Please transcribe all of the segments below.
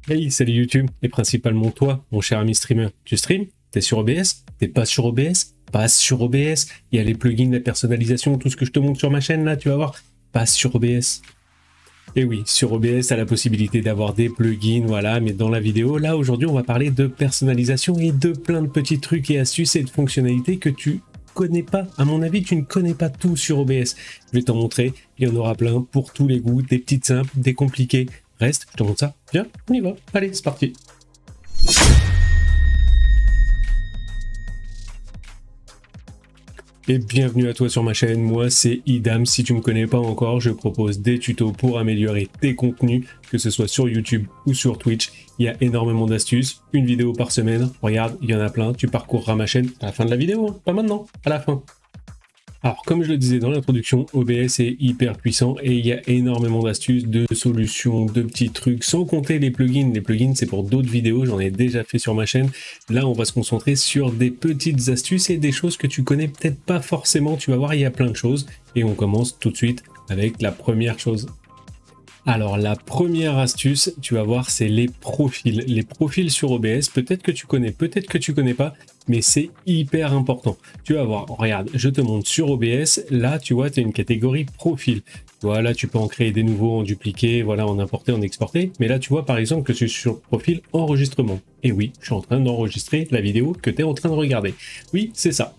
Hey, salut YouTube, et principalement toi, mon cher ami streamer. Tu stream? T'es sur OBS? T'es pas sur OBS? Passe sur OBS. Il y a les plugins, la personnalisation, tout ce que je te montre sur ma chaîne là, tu vas voir. Passe sur OBS. Et oui, sur OBS, t'as la possibilité d'avoir des plugins, voilà, mais dans la vidéo, là, aujourd'hui, on va parler de personnalisation et de plein de petits trucs et astuces et de fonctionnalités que tu connais pas. À mon avis, tu ne connais pas tout sur OBS. Je vais t'en montrer, il y en aura plein pour tous les goûts, des petites simples, des compliquées. Reste, je te montre ça. Viens, on y va. Allez, c'est parti. Et bienvenue à toi sur ma chaîne, moi c'est Idam. Si tu me connais pas encore, je propose des tutos pour améliorer tes contenus, que ce soit sur YouTube ou sur Twitch. Il y a énormément d'astuces, une vidéo par semaine. Regarde, il y en a plein, tu parcourras ma chaîne à la fin de la vidéo, hein. Pas maintenant, à la fin. Alors, comme je le disais dans l'introduction, OBS est hyper puissant et il y a énormément d'astuces, de solutions, de petits trucs, sans compter les plugins. Les plugins, c'est pour d'autres vidéos, j'en ai déjà fait sur ma chaîne. Là, on va se concentrer sur des petites astuces et des choses que tu connais peut-être pas forcément. Tu vas voir, il y a plein de choses. Et on commence tout de suite avec la première chose. Alors la première astuce, tu vas voir, c'est les profils. Les profils sur OBS, peut-être que tu connais, peut-être que tu connais pas, mais c'est hyper important. Tu vas voir, regarde, je te montre sur OBS, là tu vois, tu as une catégorie profil. Tu vois, là tu peux en créer des nouveaux, en dupliquer, voilà, en importer, en exporter. Mais là tu vois par exemple que je suis sur profil enregistrement. Et oui, je suis en train d'enregistrer la vidéo que tu es en train de regarder. Oui, c'est ça.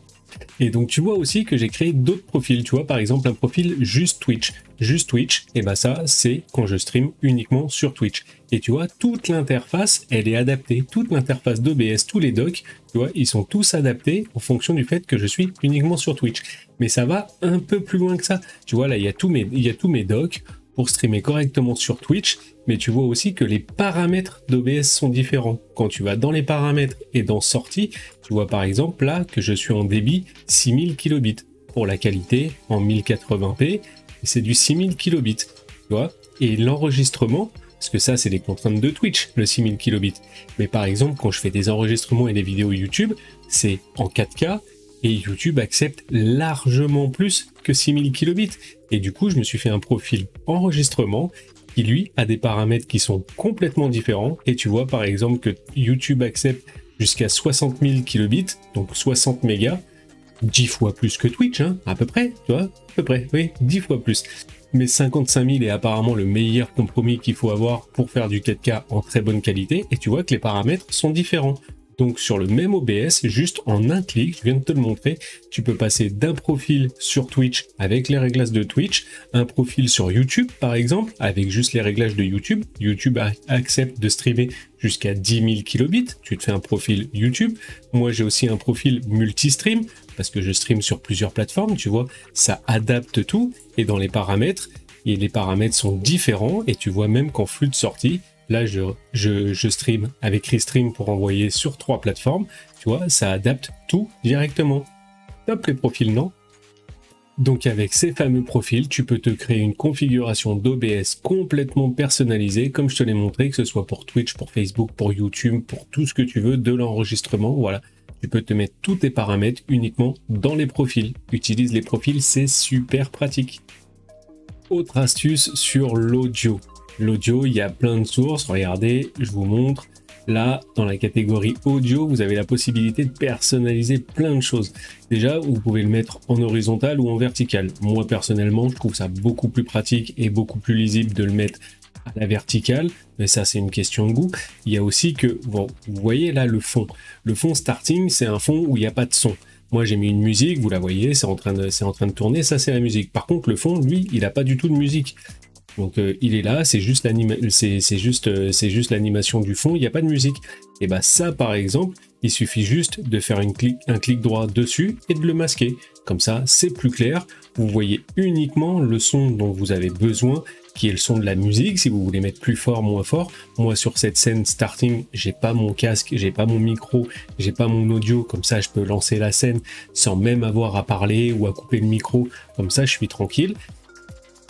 Et donc tu vois aussi que j'ai créé d'autres profils, tu vois par exemple un profil juste Twitch. Juste Twitch, et bah ça c'est quand je stream uniquement sur Twitch. Et tu vois, toute l'interface, elle est adaptée, toute l'interface d'OBS, tous les docs, tu vois, ils sont tous adaptés en fonction du fait que je suis uniquement sur Twitch. Mais ça va un peu plus loin que ça. Tu vois là, il y a tous mes docs pour streamer correctement sur Twitch, mais tu vois aussi que les paramètres d'OBS sont différents. Quand tu vas dans les paramètres et dans sortie, tu vois par exemple là que je suis en débit 6000 kilobits. Pour la qualité en 1080p, c'est du 6000 kilobits, tu vois. Et l'enregistrement, parce que ça c'est les contraintes de Twitch, le 6000 kilobits. Mais par exemple, quand je fais des enregistrements et des vidéos YouTube, c'est en 4K, et YouTube accepte largement plus que 6000 kilobits. Et du coup, je me suis fait un profil enregistrement qui, lui, a des paramètres qui sont complètement différents. Et tu vois, par exemple, que YouTube accepte jusqu'à 60 000 kilobits, donc 60 mégas, 10 fois plus que Twitch, hein, à peu près, tu vois, à peu près, oui, 10 fois plus. Mais 55 000 est apparemment le meilleur compromis qu'il faut avoir pour faire du 4K en très bonne qualité. Et tu vois que les paramètres sont différents. Donc sur le même OBS, juste en un clic, je viens de te le montrer, tu peux passer d'un profil sur Twitch avec les réglages de Twitch, un profil sur YouTube par exemple, avec juste les réglages de YouTube. YouTube accepte de streamer jusqu'à 10 000 kilobits, tu te fais un profil YouTube. Moi j'ai aussi un profil multi-stream, parce que je stream sur plusieurs plateformes, tu vois, ça adapte tout, et dans les paramètres, et les paramètres sont différents, et tu vois même qu'en flux de sortie, là, je stream avec Restream pour envoyer sur 3 plateformes. Tu vois, ça adapte tout directement. Top les profils, non? Donc avec ces fameux profils, tu peux te créer une configuration d'OBS complètement personnalisée, comme je te l'ai montré, que ce soit pour Twitch, pour Facebook, pour YouTube, pour tout ce que tu veux, de l'enregistrement. Voilà, tu peux te mettre tous tes paramètres uniquement dans les profils. Utilise les profils, c'est super pratique. Autre astuce sur l'audio. L'audio, il y a plein de sources. Regardez, je vous montre. Là, dans la catégorie audio, vous avez la possibilité de personnaliser plein de choses. Déjà, vous pouvez le mettre en horizontal ou en vertical. Moi, personnellement, je trouve ça beaucoup plus pratique et beaucoup plus lisible de le mettre à la verticale. Mais ça, c'est une question de goût. Il y a aussi que, bon, vous voyez là le fond. Le fond starting, c'est un fond où il n'y a pas de son. Moi, j'ai mis une musique, vous la voyez, c'est en train de tourner. Ça, c'est la musique. Par contre, le fond, lui, il n'a pas du tout de musique. Donc il est là, c'est juste l'animation du fond, il n'y a pas de musique. Et bah ça par exemple, il suffit juste de faire un clic droit dessus et de le masquer. Comme ça, c'est plus clair. Vous voyez uniquement le son dont vous avez besoin, qui est le son de la musique, si vous voulez mettre plus fort, moins fort. Moi sur cette scène starting, j'ai pas mon casque, j'ai pas mon micro, j'ai pas mon audio, comme ça je peux lancer la scène sans même avoir à parler ou à couper le micro, comme ça je suis tranquille.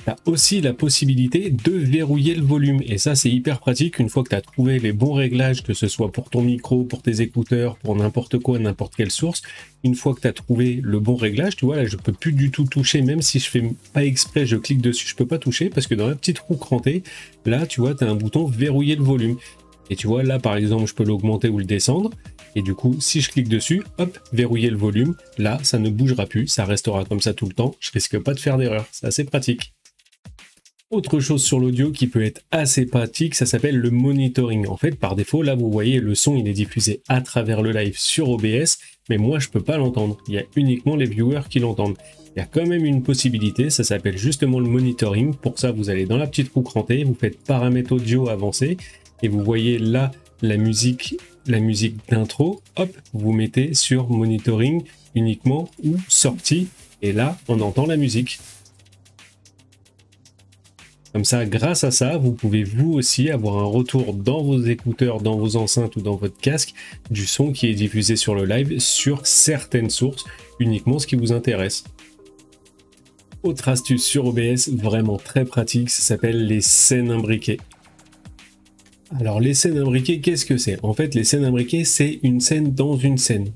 Tu as aussi la possibilité de verrouiller le volume et ça c'est hyper pratique une fois que tu as trouvé les bons réglages, que ce soit pour ton micro, pour tes écouteurs, pour n'importe quoi, n'importe quelle source. Une fois que tu as trouvé le bon réglage, tu vois là je peux plus du tout toucher, même si je fais pas exprès, je clique dessus, je peux pas toucher parce que dans la petite roue crantée, là tu vois tu as un bouton verrouiller le volume. Et tu vois, là, par exemple, je peux l'augmenter ou le descendre. Et du coup, si je clique dessus, hop, verrouiller le volume. Là, ça ne bougera plus, ça restera comme ça tout le temps. Je risque pas de faire d'erreur, c'est assez pratique. Autre chose sur l'audio qui peut être assez pratique, ça s'appelle le monitoring. En fait, par défaut, là, vous voyez, le son, il est diffusé à travers le live sur OBS, mais moi, je peux pas l'entendre. Il y a uniquement les viewers qui l'entendent. Il y a quand même une possibilité, ça s'appelle justement le monitoring. Pour ça, vous allez dans la petite roue crantée, vous faites paramètres audio avancés, et vous voyez là la musique d'intro. Hop, vous mettez sur monitoring uniquement ou sortie, et là, on entend la musique. Comme ça, grâce à ça, vous pouvez vous aussi avoir un retour dans vos écouteurs, dans vos enceintes ou dans votre casque du son qui est diffusé sur le live sur certaines sources, uniquement ce qui vous intéresse. Autre astuce sur OBS, vraiment très pratique, ça s'appelle les scènes imbriquées. Alors les scènes imbriquées, qu'est-ce que c'est? En fait, les scènes imbriquées, c'est une scène dans une scène.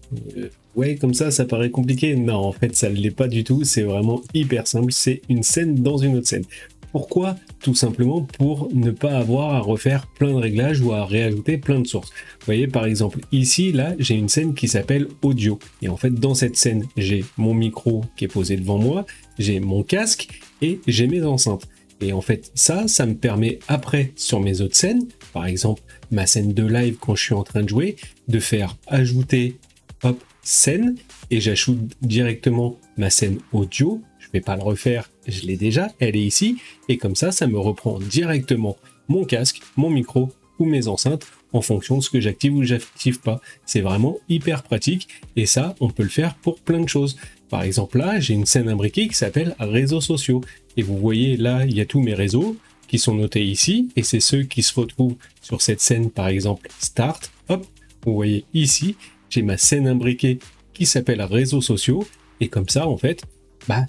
Ouais, comme ça paraît compliqué. Non, en fait, ça ne l'est pas du tout, c'est vraiment hyper simple, c'est une scène dans une autre scène. Pourquoi? Tout simplement pour ne pas avoir à refaire plein de réglages ou à réajouter plein de sources. Vous voyez par exemple ici, là, j'ai une scène qui s'appelle audio. Et en fait, dans cette scène, j'ai mon micro qui est posé devant moi, j'ai mon casque et j'ai mes enceintes. Et en fait, ça me permet après, sur mes autres scènes, par exemple ma scène de live quand je suis en train de jouer, de faire ajouter, hop, scène, et j'ajoute directement ma scène audio. Je vais pas le refaire, je l'ai déjà, elle est ici, et comme ça me reprend directement mon casque, mon micro ou mes enceintes en fonction de ce que j'active ou j'active pas. C'est vraiment hyper pratique, et ça, on peut le faire pour plein de choses. Par exemple, là, j'ai une scène imbriquée qui s'appelle réseaux sociaux, et vous voyez là, il y a tous mes réseaux qui sont notés ici, et c'est ceux qui se retrouvent sur cette scène, par exemple, Start, hop, vous voyez ici, j'ai ma scène imbriquée qui s'appelle réseaux sociaux, et comme ça, en fait,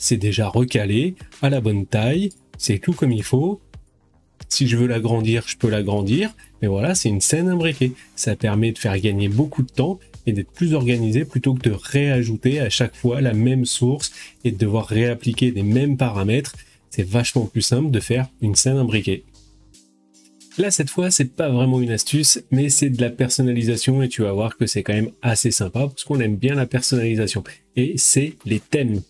c'est déjà recalé, à la bonne taille, c'est tout comme il faut. Si je veux l'agrandir, je peux l'agrandir, mais voilà, c'est une scène imbriquée. Ça permet de faire gagner beaucoup de temps et d'être plus organisé plutôt que de réajouter à chaque fois la même source et de devoir réappliquer les mêmes paramètres. C'est vachement plus simple de faire une scène imbriquée. Là, cette fois, c'est pas vraiment une astuce, mais c'est de la personnalisation et tu vas voir que c'est quand même assez sympa parce qu'on aime bien la personnalisation. Et c'est les thèmes.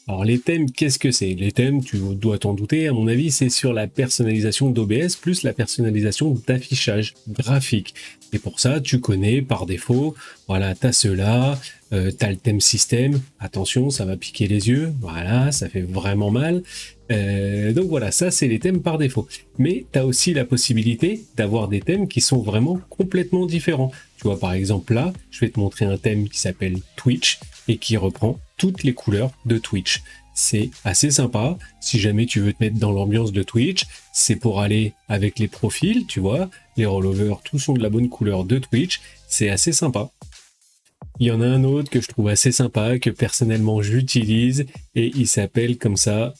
Alors les thèmes, qu'est-ce que c'est? Les thèmes, tu dois t'en douter, à mon avis, c'est sur la personnalisation d'OBS plus la personnalisation d'affichage graphique. Et pour ça, tu connais par défaut, voilà, tu as ceux-là, tu as le thème système, attention, ça va piquer les yeux, voilà, ça fait vraiment mal. Donc voilà, ça c'est les thèmes par défaut. Mais tu as aussi la possibilité d'avoir des thèmes qui sont vraiment complètement différents. Tu vois, par exemple là, je vais te montrer un thème qui s'appelle Twitch et qui reprend toutes les couleurs de Twitch. C'est assez sympa. Si jamais tu veux te mettre dans l'ambiance de Twitch, c'est pour aller avec les profils, tu vois, les rollovers, tous sont de la bonne couleur de Twitch. C'est assez sympa. Il y en a un autre que je trouve assez sympa, que personnellement j'utilise, et il s'appelle comme ça,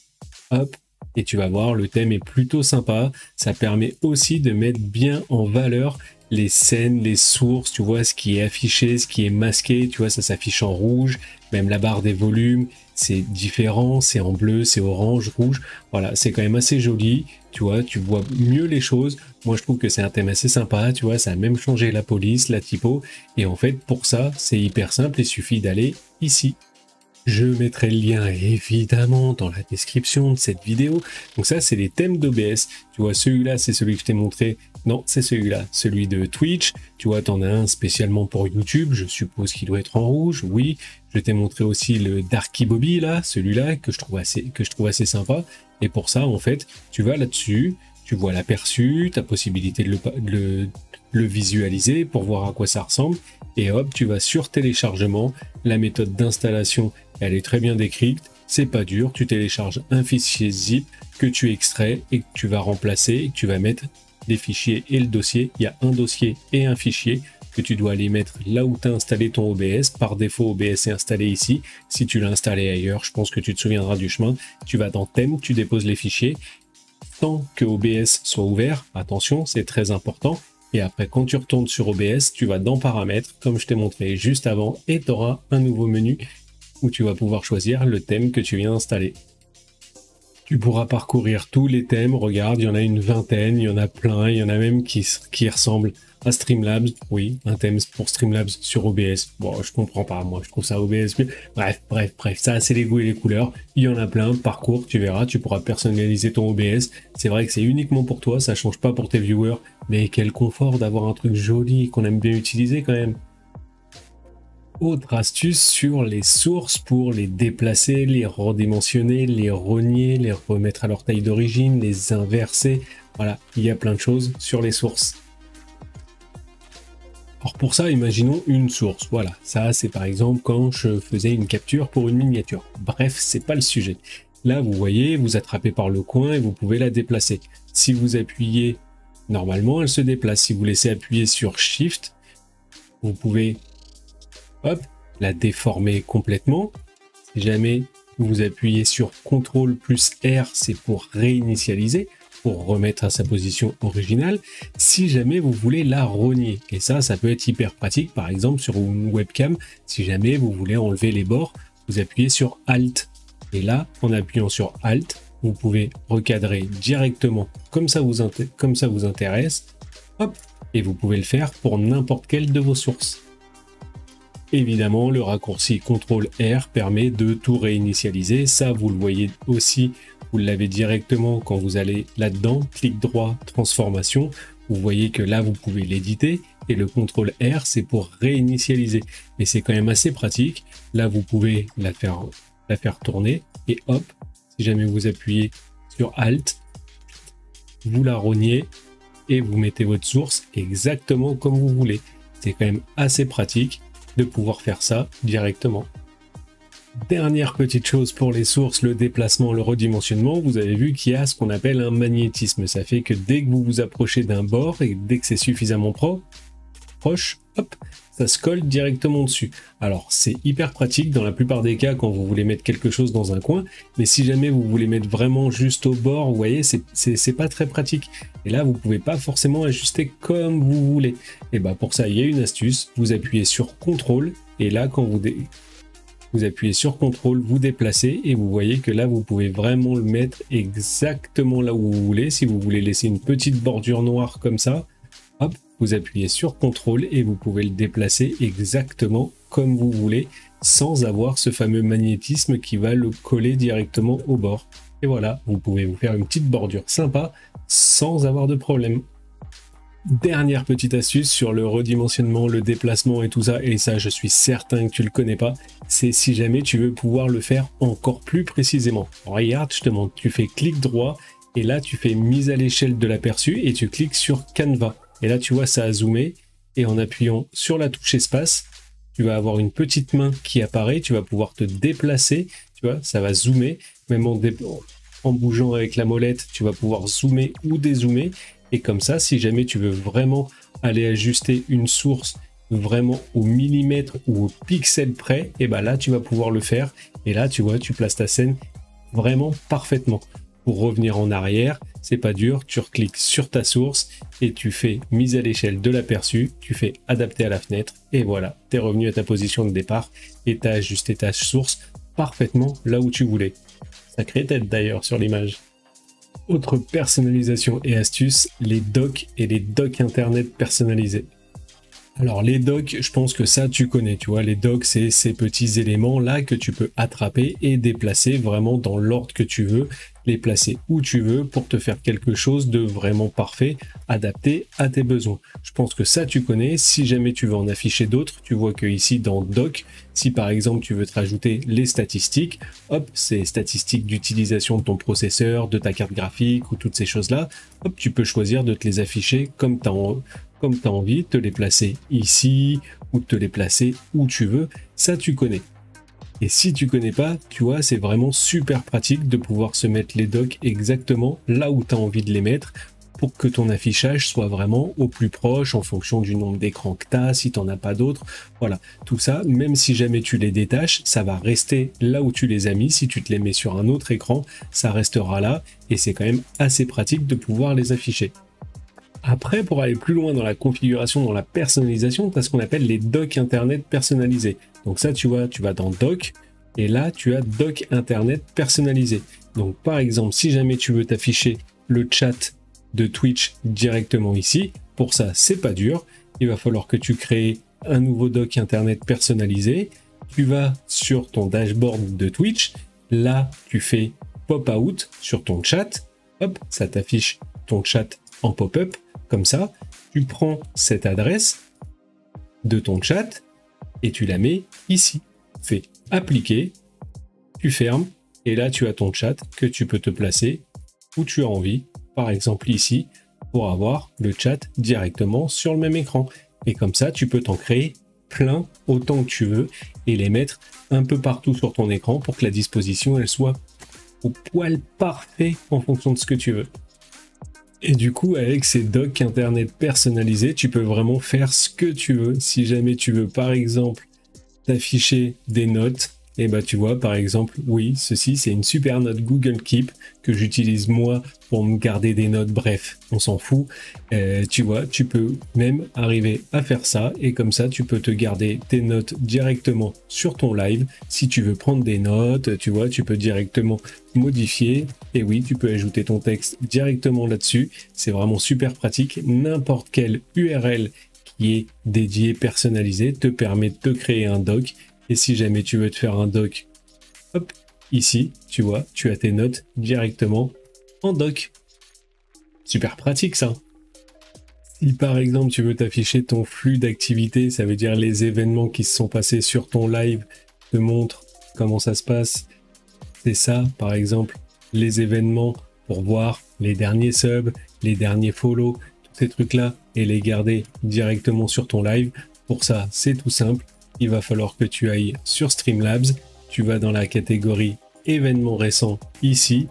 hop, et tu vas voir, le thème est plutôt sympa. Ça permet aussi de mettre bien en valeur les scènes, les sources, tu vois, ce qui est affiché, ce qui est masqué, tu vois, ça s'affiche en rouge, même la barre des volumes, c'est différent, c'est en bleu, c'est orange, rouge, voilà, c'est quand même assez joli, tu vois, tu vois mieux les choses. Moi, je trouve que c'est un thème assez sympa, tu vois, ça a même changé la police, la typo, et en fait, pour ça, c'est hyper simple, il suffit d'aller ici. Je mettrai le lien évidemment dans la description de cette vidéo. Donc ça, c'est les thèmes d'OBS. Tu vois, celui-là, c'est celui que je t'ai montré. Non, c'est celui-là, celui de Twitch. Tu vois, t'en as un spécialement pour YouTube. Je suppose qu'il doit être en rouge. Oui, je t'ai montré aussi le Darky Bobby, là, celui-là, que je trouve assez sympa. Et pour ça, en fait, tu vas là-dessus, tu vois l'aperçu, tu as possibilité de le visualiser pour voir à quoi ça ressemble. Et hop, tu vas sur téléchargement. La méthode d'installation, elle est très bien décrite. C'est pas dur. Tu télécharges un fichier zip que tu extrais et que tu vas remplacer et que tu vas mettre les fichiers et le dossier. Il y a un dossier et un fichier que tu dois aller mettre là où tu as installé ton OBS. Par défaut, OBS est installé ici. Si tu l'as installé ailleurs, je pense que tu te souviendras du chemin. Tu vas dans thème, tu déposes les fichiers. Tant que OBS soit ouvert, attention, c'est très important. Et après, quand tu retournes sur OBS, tu vas dans paramètres, comme je t'ai montré juste avant, et tu auras un nouveau menu où tu vas pouvoir choisir le thème que tu viens d'installer. Tu pourras parcourir tous les thèmes, regarde, il y en a une vingtaine, il y en a plein, il y en a même qui ressemblent à Streamlabs. Oui, un thème pour Streamlabs sur OBS. Bon, je comprends pas, moi je trouve ça OBS mieux. Bref, ça c'est les goûts et les couleurs. Il y en a plein, parcours, tu verras, tu pourras personnaliser ton OBS. C'est vrai que c'est uniquement pour toi, ça change pas pour tes viewers, mais quel confort d'avoir un truc joli qu'on aime bien utiliser quand même. Autre astuce sur les sources pour les déplacer, les redimensionner, les rogner, les remettre à leur taille d'origine, les inverser. Voilà, il y a plein de choses sur les sources. Alors pour ça, imaginons une source. Voilà, ça c'est par exemple quand je faisais une capture pour une miniature. Bref, c'est pas le sujet. Là, vous voyez, vous attrapez par le coin et vous pouvez la déplacer. Si vous appuyez, normalement, elle se déplace. Si vous laissez appuyer sur Shift, vous pouvez hop, la déformer complètement. Si jamais vous appuyez sur CTRL plus R, c'est pour réinitialiser, pour remettre à sa position originale. Si jamais vous voulez la rogner, et ça peut être hyper pratique, par exemple sur une webcam, si jamais vous voulez enlever les bords, vous appuyez sur Alt. Et là, en appuyant sur Alt, vous pouvez recadrer directement comme ça vous intéresse, hop, et vous pouvez le faire pour n'importe quelle de vos sources. Évidemment, le raccourci CTRL-R permet de tout réinitialiser. Ça, vous le voyez aussi, vous l'avez directement quand vous allez là-dedans, clic droit, transformation. Vous voyez que là, vous pouvez l'éditer. Et le CTRL-R, c'est pour réinitialiser. Mais c'est quand même assez pratique. Là, vous pouvez la faire tourner. Et hop, si jamais vous appuyez sur Alt, vous la rognez et vous mettez votre source exactement comme vous voulez. C'est quand même assez pratique de pouvoir faire ça directement. Dernière petite chose pour les sources, le déplacement, le redimensionnement, vous avez vu qu'il y a ce qu'on appelle un magnétisme. Ça fait que dès que vous vous approchez d'un bord et dès que c'est suffisamment proche, hop, ça se colle directement dessus. Alors c'est hyper pratique dans la plupart des cas quand vous voulez mettre quelque chose dans un coin, mais si jamais vous voulez mettre vraiment juste au bord, vous voyez, c'est pas très pratique. Et là, vous pouvez pas forcément ajuster comme vous voulez. Et bah pour ça, il y a une astuce, vous appuyez sur CTRL, et là quand vous appuyez sur CTRL, vous déplacez, et vous voyez que là, vous pouvez vraiment le mettre exactement là où vous voulez. Si vous voulez laisser une petite bordure noire comme ça, hop, vous appuyez sur CTRL et vous pouvez le déplacer exactement comme vous voulez sans avoir ce fameux magnétisme qui va le coller directement au bord. Et voilà, vous pouvez vous faire une petite bordure sympa sans avoir de problème. Dernière petite astuce sur le redimensionnement, le déplacement et tout ça, et ça je suis certain que tu le connais pas, c'est si jamais tu veux pouvoir le faire encore plus précisément. Regarde, je te montre, tu fais clic droit et là tu fais mise à l'échelle de l'aperçu et tu cliques sur Canva. Et là, tu vois, ça a zoomé. Et en appuyant sur la touche espace, tu vas avoir une petite main qui apparaît. Tu vas pouvoir te déplacer. Tu vois, ça va zoomer. Même en bougeant avec la molette, tu vas pouvoir zoomer ou dézoomer. Et comme ça, si jamais tu veux vraiment aller ajuster une source vraiment au millimètre ou au pixel près, et ben là, tu vas pouvoir le faire. Et là, tu vois, tu places ta scène vraiment parfaitement. Pour revenir en arrière, c'est pas dur, tu recliques sur ta source et tu fais mise à l'échelle de l'aperçu, tu fais adapter à la fenêtre et voilà, tu es revenu à ta position de départ et tu as ajusté ta source parfaitement là où tu voulais. Sacrée tête d'ailleurs sur l'image. Autre personnalisation et astuce, les docks et les docks internet personnalisés. Alors les docks, je pense que ça tu connais, tu vois, les docks c'est ces petits éléments là que tu peux attraper et déplacer vraiment dans l'ordre que tu veux, les placer où tu veux pour te faire quelque chose de vraiment parfait, adapté à tes besoins. Je pense que ça tu connais. Si jamais tu veux en afficher d'autres, tu vois que ici dans dock, si par exemple tu veux te rajouter les statistiques, hop, c'est statistiques d'utilisation de ton processeur, de ta carte graphique ou toutes ces choses là, hop, tu peux choisir de te les afficher comme tu as envie, te les placer ici ou te les placer où tu veux, ça tu connais. Et si tu connais pas, tu vois, c'est vraiment super pratique de pouvoir se mettre les docks exactement là où tu as envie de les mettre pour que ton affichage soit vraiment au plus proche en fonction du nombre d'écrans que tu as, si tu n'en as pas d'autres. Voilà, tout ça, même si jamais tu les détaches, ça va rester là où tu les as mis. Si tu te les mets sur un autre écran, ça restera là et c'est quand même assez pratique de pouvoir les afficher. Après, pour aller plus loin dans la configuration, dans la personnalisation, tu as ce qu'on appelle les docks internet personnalisés. Donc ça, tu vois, tu vas dans dock, et là, tu as dock internet personnalisé. Donc par exemple, si jamais tu veux t'afficher le chat de Twitch directement ici, pour ça, c'est pas dur. Il va falloir que tu crées un nouveau doc internet personnalisé. Tu vas sur ton dashboard de Twitch. Là, tu fais pop-out sur ton chat. Hop, ça t'affiche ton chat en pop-up. Comme ça, tu prends cette adresse de ton chat et tu la mets ici. Fais appliquer, tu fermes et là, tu as ton chat que tu peux te placer où tu as envie. Par exemple ici, pour avoir le chat directement sur le même écran. Et comme ça, tu peux t'en créer plein autant que tu veux et les mettre un peu partout sur ton écran pour que la disposition elle soit au poil parfait en fonction de ce que tu veux. Et du coup, avec ces docs internet personnalisés, tu peux vraiment faire ce que tu veux. Si jamais tu veux, par exemple, t'afficher des notes, et bah tu vois, par exemple, oui, ceci c'est une super note Google Keep que j'utilise moi pour me garder des notes. Bref, on s'en fout. Tu vois, tu peux même arriver à faire ça et comme ça, tu peux te garder tes notes directement sur ton live. Si tu veux prendre des notes, tu vois, tu peux directement modifier. Et oui, tu peux ajouter ton texte directement là-dessus. C'est vraiment super pratique. N'importe quelle URL qui est dédiée, personnalisée, te permet de te créer un doc. Et si jamais tu veux te faire un doc, hop, ici, tu vois, tu as tes notes directement en doc. Super pratique ça. Si par exemple tu veux t'afficher ton flux d'activité, ça veut dire les événements qui se sont passés sur ton live, te montre comment ça se passe. C'est ça, par exemple, les événements pour voir les derniers subs, les derniers follow, tous ces trucs-là, et les garder directement sur ton live. Pour ça, c'est tout simple. Il va falloir que tu ailles sur Streamlabs, tu vas dans la catégorie événements récents ici,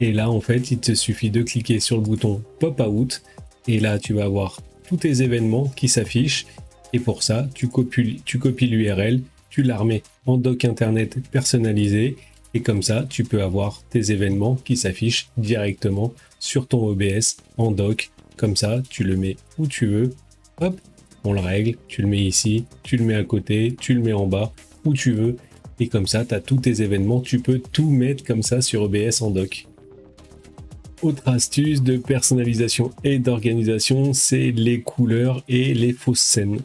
et là en fait il te suffit de cliquer sur le bouton Pop Out, et là tu vas avoir tous tes événements qui s'affichent, et pour ça tu copies l'URL, tu la remets en doc internet personnalisé, et comme ça tu peux avoir tes événements qui s'affichent directement sur ton OBS en doc, comme ça tu le mets où tu veux, hop, on le règle, tu le mets ici, tu le mets à côté, tu le mets en bas, où tu veux. Et comme ça, tu as tous tes événements, tu peux tout mettre comme ça sur OBS en doc. Autre astuce de personnalisation et d'organisation, c'est les couleurs et les fausses scènes.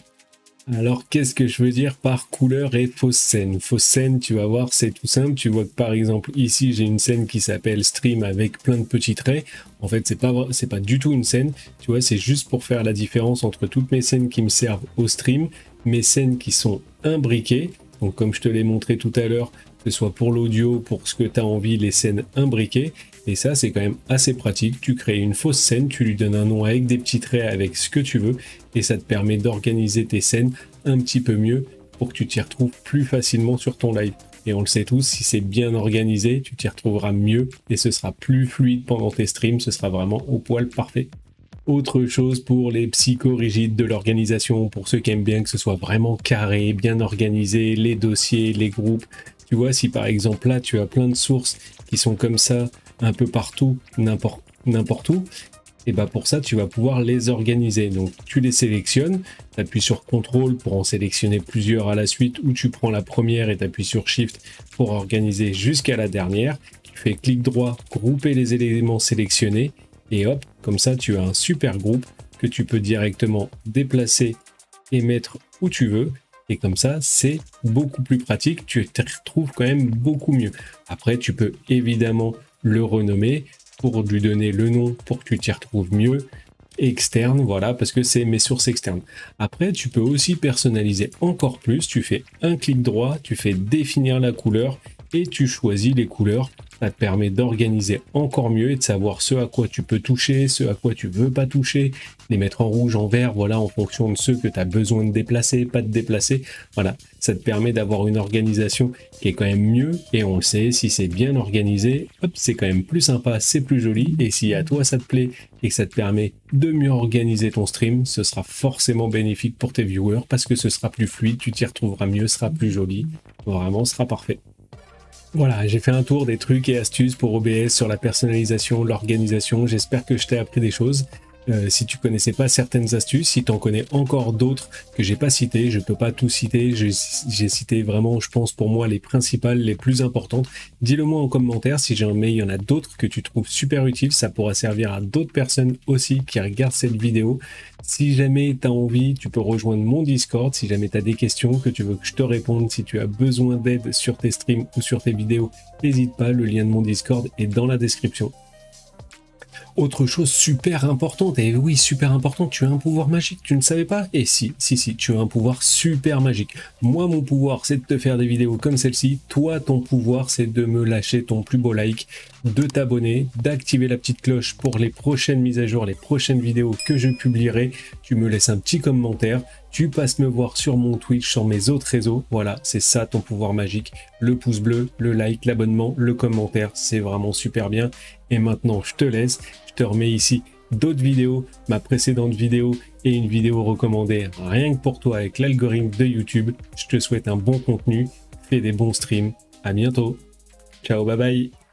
Alors, qu'est-ce que je veux dire par couleur et fausse scène? Fausse scène, tu vas voir, c'est tout simple. Tu vois que par exemple, ici, j'ai une scène qui s'appelle stream avec plein de petits traits. En fait, c'est pas du tout une scène. Tu vois, c'est juste pour faire la différence entre toutes mes scènes qui me servent au stream, mes scènes qui sont imbriquées. Donc, comme je te l'ai montré tout à l'heure, que ce soit pour l'audio, pour ce que tu as envie, les scènes imbriquées. Et ça, c'est quand même assez pratique. Tu crées une fausse scène, tu lui donnes un nom avec des petits traits, avec ce que tu veux, et ça te permet d'organiser tes scènes un petit peu mieux pour que tu t'y retrouves plus facilement sur ton live. Et on le sait tous, si c'est bien organisé, tu t'y retrouveras mieux et ce sera plus fluide pendant tes streams, ce sera vraiment au poil parfait. Autre chose pour les psychorigides de l'organisation, pour ceux qui aiment bien que ce soit vraiment carré, bien organisé, les dossiers, les groupes. Tu vois, si par exemple là, tu as plein de sources qui sont comme ça, un peu partout, n'importe où, et bah pour ça, tu vas pouvoir les organiser. Donc, tu les sélectionnes, tu appuies sur CTRL pour en sélectionner plusieurs à la suite, ou tu prends la première et tu appuies sur SHIFT pour organiser jusqu'à la dernière. Tu fais clic droit, grouper les éléments sélectionnés, et hop, comme ça, tu as un super groupe que tu peux directement déplacer et mettre où tu veux. Et comme ça, c'est beaucoup plus pratique. Tu te retrouves quand même beaucoup mieux. Après, tu peux évidemment le renommer pour lui donner le nom pour que tu t'y retrouves mieux. Externe, voilà, parce que c'est mes sources externes. Après, tu peux aussi personnaliser encore plus. Tu fais un clic droit, tu fais définir la couleur et tu choisis les couleurs. Ça te permet d'organiser encore mieux et de savoir ce à quoi tu peux toucher, ce à quoi tu veux pas toucher, les mettre en rouge, en vert, voilà, en fonction de ceux que tu as besoin de déplacer, pas de déplacer. Voilà, ça te permet d'avoir une organisation qui est quand même mieux et on le sait, si c'est bien organisé, hop, c'est quand même plus sympa, c'est plus joli et si à toi ça te plaît et que ça te permet de mieux organiser ton stream, ce sera forcément bénéfique pour tes viewers parce que ce sera plus fluide, tu t'y retrouveras mieux, ce sera plus joli, vraiment, ce sera parfait. Voilà, j'ai fait un tour des trucs et astuces pour OBS sur la personnalisation, l'organisation. J'espère que je t'ai appris des choses. si tu connaissais pas certaines astuces, si tu en connais encore d'autres que j'ai pas citées, je peux pas tout citer, j'ai cité vraiment, je pense pour moi, les principales, les plus importantes. Dis-le moi en commentaire si jamais il y en a d'autres que tu trouves super utiles, ça pourra servir à d'autres personnes aussi qui regardent cette vidéo. Si jamais tu as envie, tu peux rejoindre mon Discord, si jamais tu as des questions, que tu veux que je te réponde, si tu as besoin d'aide sur tes streams ou sur tes vidéos, n'hésite pas, le lien de mon Discord est dans la description. Autre chose super importante, et oui, super importante, tu as un pouvoir magique, tu ne savais pas? Et si, tu as un pouvoir super magique. Moi, mon pouvoir, c'est de te faire des vidéos comme celle-ci. Toi, ton pouvoir, c'est de me lâcher ton plus beau like, de t'abonner, d'activer la petite cloche pour les prochaines mises à jour, les prochaines vidéos que je publierai. Tu me laisses un petit commentaire, tu passes me voir sur mon Twitch, sur mes autres réseaux. Voilà, c'est ça ton pouvoir magique. Le pouce bleu, le like, l'abonnement, le commentaire, c'est vraiment super bien. Et maintenant, je te laisse. Je te remets ici d'autres vidéos, ma précédente vidéo et une vidéo recommandée rien que pour toi avec l'algorithme de YouTube. Je te souhaite un bon contenu, fais des bons streams. À bientôt. Ciao, bye bye.